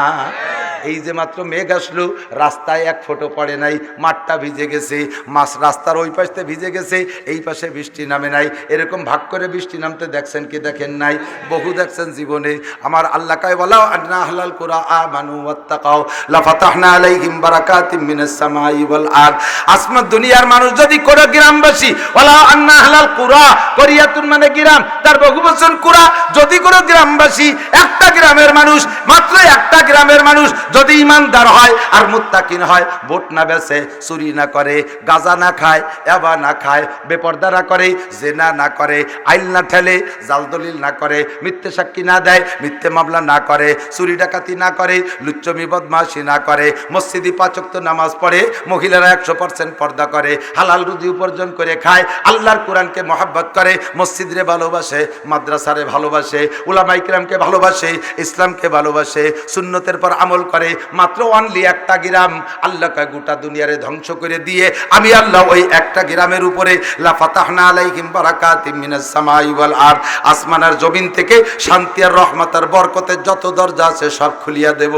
এই যে মাত্র মেঘ আসলো, রাস্তায় 1 ফোঁটা পড়ে নাই, মাঠটা ভিজে গেছে, মাছ রাস্তার ওই পাশে ভিজে গেছে, এই পাশে বৃষ্টি নামে নাই। এরকম ভাগ করে বৃষ্টি নামতে দেখছেন কি দেখেন নাই? বহু দেখছেন জীবনে। আমার আল্লাহ কয়, ওয়ালাউ আন্না আহলাল কুরা আমানু ওয়াত্তাকাউ লাফাতাহনা আলাইহিম বারাকাতিম মিনাস সামাই ওয়াল আরদ। আসমান দুনিয়ার মানুষ যদি কোন গ্রামবাসী, ওয়ালাউ আন্না আহলাল কুরা, করিয়াতুন মানে গ্রাম, তার বহুবচন কুরা, যদি কোন গ্রামবাসী, একটা গ্রামের মানুষ, মাত্র একটা গ্রামের মানুষ যদি ইমানদার হয় আর মুত্তাকিন হয়, ভোট না বেচে, চুরি না করে, গাঁজা না খায়, এবা না খায়, বেপরদা না করে, জেনা না করে, আইল না ঠেলে, জাল দলিল না করে, মিথ্যে সাক্ষী না দেয়, মিথ্যে মামলা না করে, চুরি ডাকাতি না করে, লুচ্চমি বদমাশি না করে, মসজিদে 5 ওয়াক্ত নামাজ পড়ে, মহিলারা 100% পর্দা করে, হালাল রুজি উপার্জন করে খায়, আল্লাহর কোরআনকে মহব্বত করে, মসজিদরে ভালোবাসে, মাদ্রাসারে ভালোবাসে, উলামায়ে কিরামকে ভালোবাসে, ইসলামকে ভালোবাসে, সুন্নতের পর আমল করে, মাত্র অনলি একটা গ্রাম আল্লাহকে গোটা দুনিয়ারে ধ্বংস করে দিয়ে আমি আল্লাহ ওই একটা গ্রামের উপরে লা ফাতাহনা আলাইহিম বারাকাতিম মিনাস সামাই ওয়াল আরদ, আসমান আর জমিন থেকে শান্তি আর রহমত আর বরকতের যত দরজা আছে সব খুলিয়া দেব।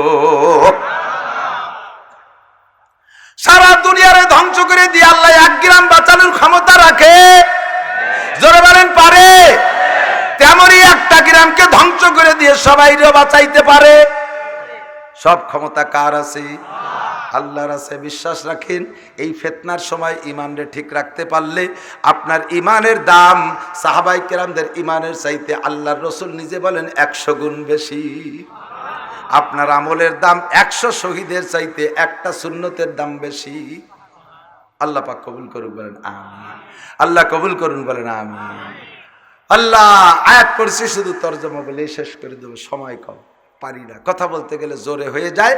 সারা দুনিয়ারে ধ্বংস করে দিয়ে আল্লাহ এক গ্রাম বাঁচানোর ক্ষমতা রাখে, জোরে বলেন পারে? তেমনই একটা গ্রামকে ধ্বংস করে দিয়ে সবাইরে বাঁচাইতে পারে। সব ক্ষমতা কার আছে? আল্লাহর আছে। বিশ্বাস রাখেন, এই ফিতনার সময় ইমানরে ঠিক রাখতে পারলে আপনার ইমানের দাম সাহাবায়ে কেরামদের ইমানের চাইতে আল্লাহর রাসূল নিজে বলেন 100 গুণ বেশি। আপনার আমলের দাম 100 শহীদের চাইতে একটা সুন্নতের দাম বেশি। আল্লাহ পাক কবুল করুন, বলেন আমিন। আল্লাহ কবুল করুন, বলেন আমিন। আল্লাহ আয়াত পড়ছি, শুধু তরজমা বলে শেষ করে দেব, সময় কম, পারি না, কথা বলতে গেলে জোরে হয়ে যায়।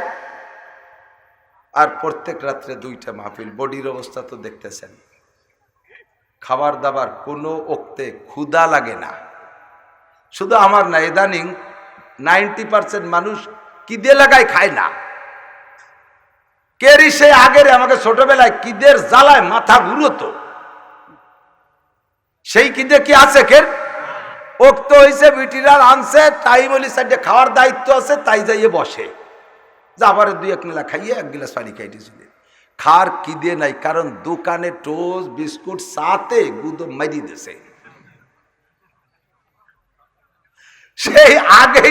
আর প্রত্যেক রাত্রে 2টা মাহফিল, বডির অবস্থা তো দেখতেছেন, খাবার দাবার কোনো ওক্তে ক্ষুধা লাগে না। শুধু আমার না, ইদানিং 90% মানুষ কিদে লাগায় খায় না। কেরি সে আগের আমাকে ছোটবেলায় কিদের জ্বালায় মাথা ঘুরতো, সেই কিদে কি আছে কের ওক্ত হয়েছে, বিটিরা আনছে, তাই বলি সাইডে খাওয়ার দায়িত্ব আছে, তাই যাইয়ে বসে, যা আবার 2-1 নেলা খাইয়ে 1 গ্লাস পানি খাইতেছিল। খার কিদে নাই, কারণ দোকানে টোস্ট বিস্কুট সাথে গুদো মারি দিছে। সেই আগে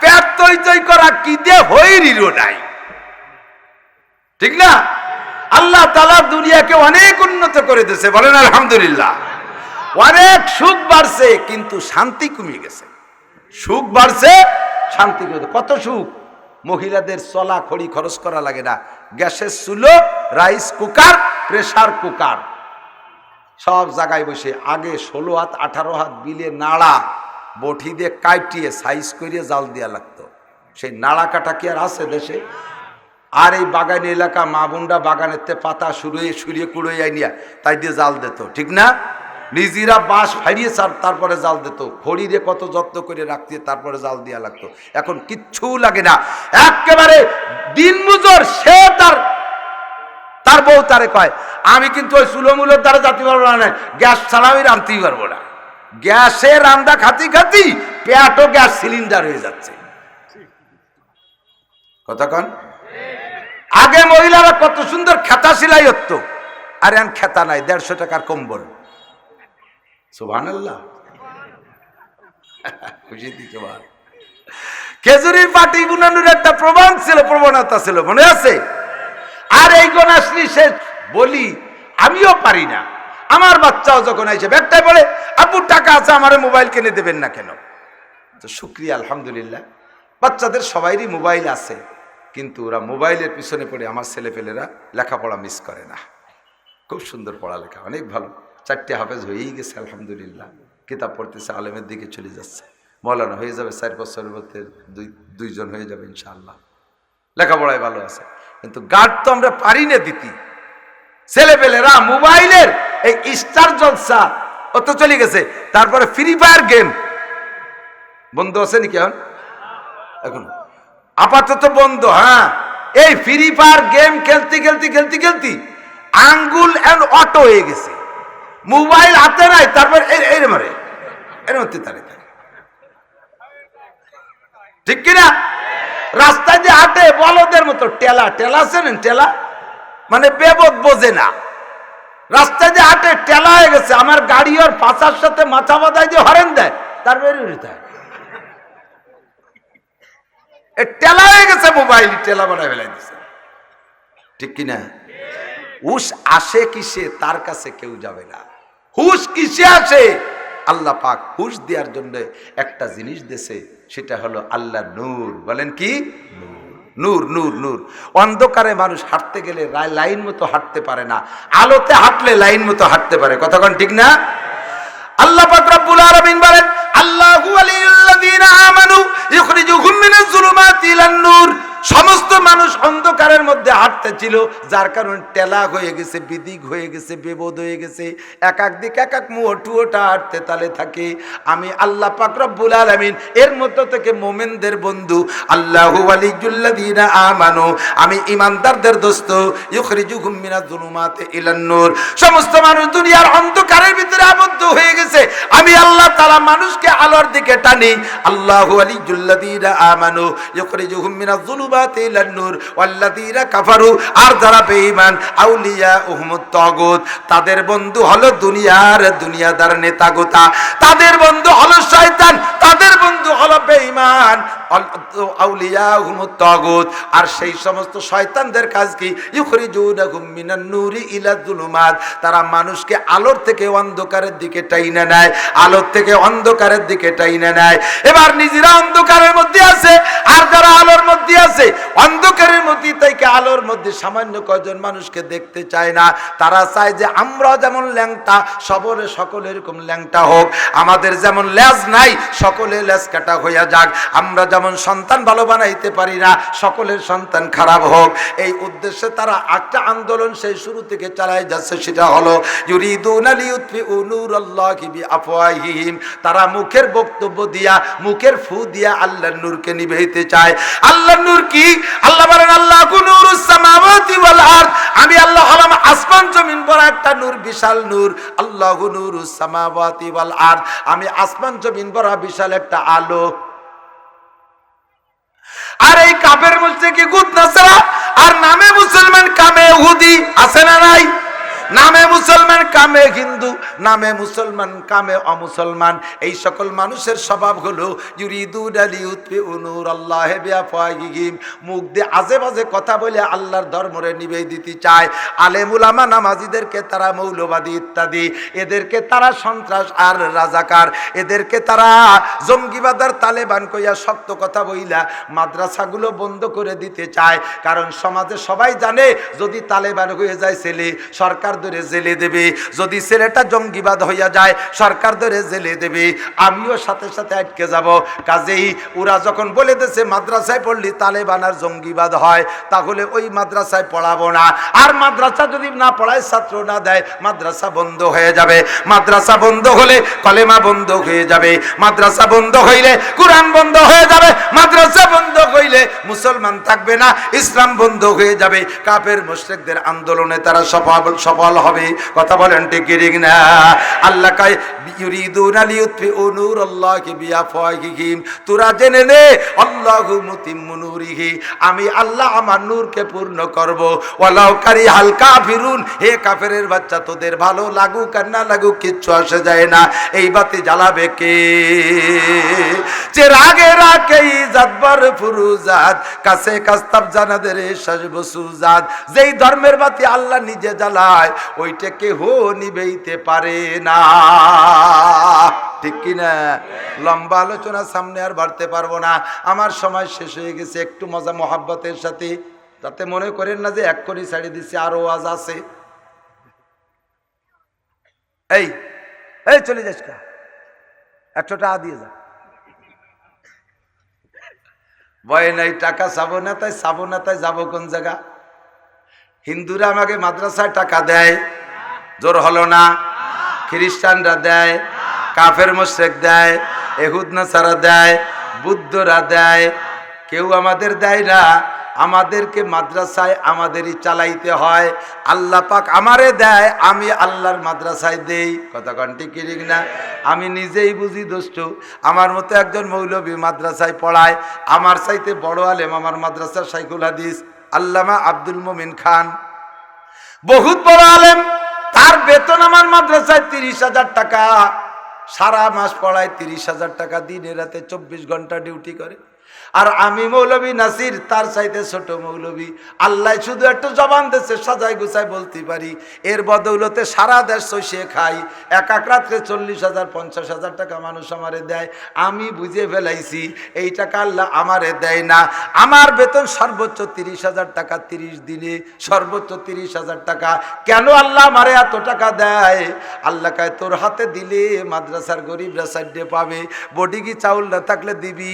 পেট তৈ তৈ করা কিদে হইরিরও নাই, ঠিক না? আল্লাহ তাআলা দুনিয়াকে অনেক উন্নত করে দিয়েছে, বলেন আলহামদুলিল্লাহ। অনেক সুখ বাড়ছে, কিন্তু শান্তি কমে গেছে। সুখ বাড়ছে, শান্তি কমে গেছে। কত সুখ! মহিলাদের চলা খড়ি খরচ করা লাগে না, গ্যাসের চুলো, রাইস কুকার, প্রেসার কুকার, সব জায়গায় বসে। আগে 16 হাত 18 হাত বিলে নাড়া বটি দিয়ে কাটিয়ে সাইজ করিয়ে জাল দেওয়া লাগতো। সেই নাড়া কাটা কি আর আছে দেশে? আর এই বাগান এলাকা মা বোনরা বাগানের পাতা সুরিয়ে কুড়িয়ে নিয়ে তাই দিয়ে জাল দিত, ঠিক না? নিজেরা বাঁশ ফাইরিয়ে তারপরে জাল দিত, খড়ি দিয়ে কত যত্ন করে রাখতে, তারপরে জাল দেওয়া লাগতো। এখন কিচ্ছু লাগে না, একেবারে দিন মজুর সে তার বউ তারে কয়, আমি কিন্তু ওই চুলোমুলোর দ্বারা যাতে পারবো না, গ্যাস ছাড়া আমি রাঁধতেই পারবো না। গ্যাসে রান্না খাতি খাতি পেটও গ্যাস সিলিন্ডার হয়ে যাচ্ছে। কতক্ষণ আগে মহিলারা কত সুন্দর খেতা সেলাই হতো, আর এখন খেতা নাই, 150 টাকার কম্বল। সুবহানাল্লাহ, খুশি দিতে পার। খেজুরির পাটি বুনানোর একটা প্রবণতা ছিল, মনে আছে? আর এই গণাশ্রী সে বলি আমিও পারি না। আমার বাচ্চাও যখন আইসে ব্যাগটাই বলে, আপু টাকা আছে, আমার মোবাইল কিনে দেবেন না কেন? তো শুকরিয়া, আলহামদুলিল্লাহ, বাচ্চাদের সবাইরই মোবাইল আছে, কিন্তু ওরা মোবাইলের পিছনে পড়ে আমার ছেলেপেলেরা লেখাপড়া মিস করে না। খুব সুন্দর পড়ালেখা, অনেক ভালো, 4টে হাফেজ হয়েই গেছে আলহামদুলিল্লাহ। কিতাব পড়তেছে, আলেমের দিকে চলে যাচ্ছে, মৌলানা হয়ে যাবে 4 বছরের মধ্যে, 2জন হয়ে যাবে ইনশাআল্লাহ। লেখাপড়ায় ভালো আছে, কিন্তু গার্ড তো আমরা পারি না দিতি। ছেলেপেলেরা মোবাইলের এই স্টার জলসা ও তো চলে গেছে, তারপরে ফ্রি ফায়ার গেম বন্ধ আছে নাকি এখন? আপাতত বন্ধ। হ্যাঁ, এই ফ্রি ফায়ার গেম খেলতে আঙ্গুল এন্ড অটো হয়ে গেছে, মোবাইল হাতে নাই, তারপর এর মারে এর মধ্যে ঠিক কিনা? রাস্তায় যে হাঁটে বলদের মতো, টেলা আছেন, টেলা মানে বেবদ বোঝে না, রাস্তায় যে হাঁটে টেলা হয়ে গেছে। আমার গাড়ি ওর পাশার সাথে মাথা বাঁধায় যে হরেন দেয়, তার বেরিয়ে টেলা হয়ে গেছে, মোবাইল টেলা বানায় ফেলাই দিছে, ঠিক কিনা? হুশ আসে কিসে? তার কাছে কেউ যাবে না। হুশ কিসে আসে? আল্লাহ পাক হুশ দেওয়ার জন্য একটা জিনিস দিয়েছে, সেটা হলো আল্লাহ নূর। বলেন কি? নূর। নূর নূর নূর। অন্ধকারে মানুষ হাঁটতে গেলে লাইন মতো হাঁটতে পারে না, আলোতে হাঁটলে লাইন মতো হাঁটতে পারে। কথা কোন ঠিক না? আল্লাহ পাক রব্বুল আলামিন বলেন, আল্লাহু ওয়ালিয়ুল্লাযীনা আমানু ইখরিজুহুম মিনাজ যুলুমাতি ইলান নূর। সমস্ত মানুষ অন্ধকারের মধ্যে হাঁটতেছিল, যার কারণে টেলা হয়ে গেছে, বিদিক হয়ে গেছে, বেবোধ হয়ে গেছে, এক এক দিক এক এক মুহূর্তে হাঁটতে তালে থাকে। আমি আল্লাহ পাক রব্বুল আলামিন এর মধ্যে থেকে মুমিনদের বন্ধু, আল্লাহু ওয়ালিয়ুল্লাযীনা আমানু, আমি ইমানদারদের দোস্ত, ইখরিজুহুম মিনাজ যুলুমাতি ইলান নূর। সমস্ত মানুষ দুনিয়ার অন্ধকারের ভিতরে আবদ্ধ হয়ে গেছে, আমি আল্লাহ তাআলা মানুষকে আলোর দিকে টানি। আল্লাহু ওয়ালিয়ুল্লাযীনা আমানু ইখরিজুহুম মিনাজ যুলুমাতি ইলান নূর ওয়াল্লাযীনা কাফারু, আর যারা বেঈমান, আউলিয়াউহুমুত তাগুত, তাদের বন্ধু হলো দুনিয়াদার নেতাগোতা, তাদের বন্ধু হলো শয়তান, তাদের বন্ধু হলো বেঈমান, আউলিয়াউহুমুত তাগুত। আর সেই সমস্ত শয়তানদের কাজ কি? ইখরিজুনাহুম মিনান নূরি ইলা যুলুমাত, তারা মানুষকে আলোর থেকে অন্ধকারের দিকে টাইনা নেয়, আলোর থেকে অন্ধকারের দিকে টাইনা নেয়। এবার নিজেরা অন্ধকারের মধ্যে আছে, আর যারা আলোর মধ্যে আছে, অন্ধকারের মধ্যে থেকে আলোর মধ্যে সামান্য কয়জন মানুষকে দেখতে চায় না। তারা চায় যে আমরা যেমন ল্যাংটা, সকলে এরকম ল্যাংটা হোক, আমাদের যেমন লেজ নাই সকলে লেজ কাটা হইয়া যাক, আমরা যেমন সন্তান ভালো বানাইতে পারি না সকলের সন্তান খারাপ হোক। এই উদ্দেশ্যে তারা একটা আন্দোলন সেই শুরু থেকে চালায় যাচ্ছে, সেটা হলো ইউরিদুনা লিইউতফিউ নূরাল্লাহি বিআফওয়াহিহিম। তারা মুখের বক্তব্য দিয়া, মুখের ফু দিয়া আল্লাহর নূরকে নিভাইতে চায়। আল্লাহর নূর কি? আল্লাহ বলেন, আল্লাহু নূরুস সামাওয়াতি ওয়াল আরদ, আমি আল্লাহ হলাম আসমান জমিন বড় একটা নূর, বিশাল নূর। আল্লাহু নূরুস সামাওয়াতি ওয়াল আরদ, আমি আসমান জমিন বড় বিশাল একটা আলো। আর এই কাফের বলছে কি গুদ নাসারা, আর নামে মুসলমান কামে ইহুদি, আছে না নাই? নামে মুসলমান কামে হিন্দু, নামে মুসলমান কামে অমুসলমান। এই সকল মানুষের স্বভাব হলো ইউরিদুনা লিইউতফিউ নূরাল্লাহি বিআফওয়াহিহিম, মুখ দিয়ে আজে বাজে কথা বলে আল্লাহর ধর্মরে নিভিয়ে দিতে চায়। আলেম উলামা নামাজীদেরকে তারা মৌলবাদী ইত্যাদি, এদেরকে তারা সন্ত্রাস আর রাজাকার, এদেরকে তারা জঙ্গিবাদ আর তালেবান কইয়া শক্ত কথা বইলা মাদ্রাসাগুলো বন্ধ করে দিতে চায়। কারণ সমাজে সবাই জানে যদি তালেবান হয়ে যায় ছেলে, সরকার ধরে জেলে দেবে, যদি ছেলেটা জঙ্গিবাদ হইয়া যায় সরকার ধরে জেলে দেবে, আমিও সাথে সাথে আটকে যাব। কাজেই ওরা যখন বলে দিয়েছে মাদ্রাসায় পড়লি তালেবান আর জঙ্গিবাদ হয়, তাহলে ওই মাদ্রাসায় পড়াবো না। আর মাদ্রাসা যদি না পড়ায়, ছাত্র না দেয়, মাদ্রাসা বন্ধ হয়ে যাবে। মাদ্রাসা বন্ধ হলে কলেমা বন্ধ হয়ে যাবে, মাদ্রাসা বন্ধ হইলে কুরআন বন্ধ হয়ে যাবে, মাদ্রাসা বন্ধ হইলে মুসলমান থাকবে না, ইসলাম বন্ধ হয়ে যাবে। কাফের মুশরিকদের আন্দোলনে তারা সফল হবে। কথা বলেন ঠিক কি না? আল্লাহ কয় ইউরিদুনা লিইউতফিউ নূরাল্লাহি বিআফওয়াহিহিম, তোরা জেনে নে আল্লাহু মুতিম্মু নূরিহি, আমি আল্লাহ আমার নূরকে পূর্ণ করব। ওয়ালাউ কারিহাল কাফিরুন, হে কাফেরের বাচ্চা, তোদের ভালো লাগুক আর না লাগুক কিচ্ছু আসে যায় না। এই বাতি জ্বালাবে কে? যে রাগে রাখেই জাতবার ফুরুজাত, কাছে কাস্তাব জানাদের শাসব সুজাত। যেই ধর্মের বাতি আল্লাহ নিজে জ্বালায়, ওইটা কেহ নিবেইতে পারে না। ঠিক কিনা? লম্বা আলোচনা সামনে আর বাড়তে পারবো না, আমার সময় শেষ হয়ে গেছে। একটু মজা মোহাব্বতের সাথে, তাতে মনে করেন না যে এক করে ছাড়ি দিচ্ছে, আরো আওয়াজ আছে। এই এই চলে যাস কা, 100 টাকা দিয়ে যা। ভয় নাই, টাকা চাবো না তাই যাবো কোন জায়গা? হিন্দুরা আমাকে মাদ্রাসায় টাকা দেয়, জোর হলো না? খ্রিস্টানরা দেয়, কাফের মুশরিক দেয়, ইহুদ নাসারা দেয়, বুদ্ধরা দেয়, কেউ আমাদের দেয় না। আমাদেরকে মাদ্রাসায় আমাদেরই চালাইতে হয়। আল্লাহ পাক আমারে দেয়, আমি আল্লাহর মাদ্রাসায় দেই। কথা কন ঠিক কি না? আমি নিজেই বুঝি দোষ্ট। আমার মতো একজন মৌলবী মাদ্রাসায় পড়ায়, আমার চাইতে বড় আলেম আমার মাদ্রাসার শাইখুল হাদিস আল্লামা আব্দুল মোমিন খান, বহুত বড় আলেম। তার বেতন আমার মাদ্রাসায় 30,000 টাকা, সারা মাস পড়ায় 30,000 টাকা, দিনে রাতে 24 ঘন্টা ডিউটি করে। আর আমি মৌলভী নাসির তার চাইতে ছোট মৌলভী। আল্লাহ শুধু একটু জবান দেশে সাজাই গুছাই বলতে পারি, এর বদৌলতে সারা দেশ চষিয়ে খাই। এক এক রাত্রে 40,000 50,000 টাকা মানুষ আমারে দেয়। আমি বুঝে ফেলাইছি এই টাকা আল্লাহ আমারে দেয় না। আমার বেতন সর্বোচ্চ 30,000 টাকা, 30 দিনে সর্বোচ্চ 30,000 টাকা। কেন আল্লাহ আমারে এত টাকা দেয়? আল্লাহ কয় তোর হাতে দিলে মাদ্রাসার গরিবরা সাইডে পাবে, বডিগি চাউল না থাকলে দিবি।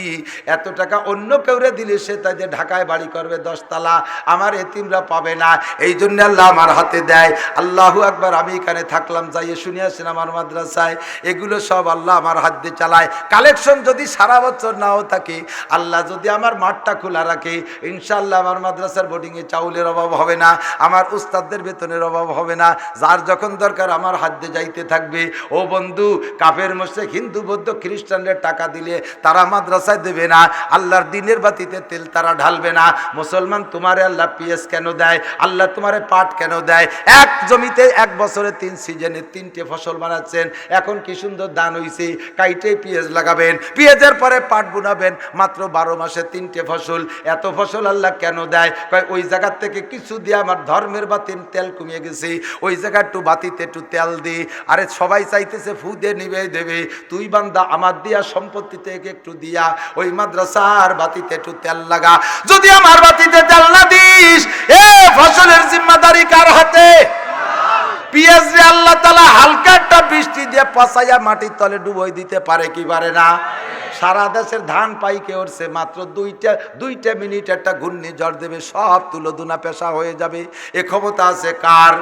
এত টাকা অন্য কেউরে দিলে সে তাদের ঢাকায় বাড়ি করবে 10 তলা, আমার এতিমরা পাবে না। এই জন্য আল্লাহ আমার হাতে দেয়। আল্লাহু আকবার। আমি এখানে থাকলাম, যাইয়ে শুনে আসেন আমার মাদ্রাসায়, এগুলো সব আল্লাহ আমার হাত দিয়ে চালায়। কালেকশন যদি সারা বছর নাও থাকে, আল্লাহ যদি আমার মাঠটা খোলা রাখে, ইনশাআল্লাহ আমার মাদ্রাসার বোর্ডিংয়ে চাউলের অভাব হবে না, আমার উস্তাদদের বেতনের অভাব হবে না। যার যখন দরকার আমার হাত দিয়ে যাইতে থাকবে। ও বন্ধু, কাফের মুশরিক হিন্দু বৌদ্ধ খ্রিস্টানদের টাকা দিলে তারা মাদ্রাসায় দেবে না, আল্লাহর দিনের বাতিতে তেল তারা ঢালবে না। মুসলমান, তোমারে আল্লাহ পিএস কেন দেয়? আল্লাহ তোমারে পাট কেন দেয়? এক জমিতে এক বছরে 3 সিজনে 3টে ফসল বানাচ্ছেন, এখন কি সুন্দর ধান হইছে, কাইটে পিএস লাগাবেন, পিএজের পরে পাট বুনাবেন, মাত্র 12 মাসে 3টে ফসল। এত ফসল আল্লাহ কেন দেয়? কয় ওই জায়গার থেকে কিছু দিয়ে আমার ধর্মের বাতির তেল কমিয়ে গেছে, ওই জায়গা একটু বাতিতে একটু তেল দি। আরে সবাই চাইতেছে ফু দিয়ে নিবে দেবে, তুই বান্দা আমার দিয়া সম্পত্তি থেকে একটু দিয়া ওই মাদ্রাসার বাতিতে একটু তেল লাগা। যদি আমার বাতিতে তেল না দিস, এ ফসলের জিম্মাদারি কার হাতে? পিএস রে আল্লাহ তাআলা হালকা একটা বৃষ্টি দিয়ে পচাইয়া মাটির তলে ডুবই দিতে পারে কি পারে না? সারা দেশের ধান পাইকে উঠছে, মাত্র দুইটা মিনিট একটা ঘূর্ণিঝড় দেবে, সব তুলো দুনা পেশা হয়ে যাবে। এ ক্ষমতা আছে কার?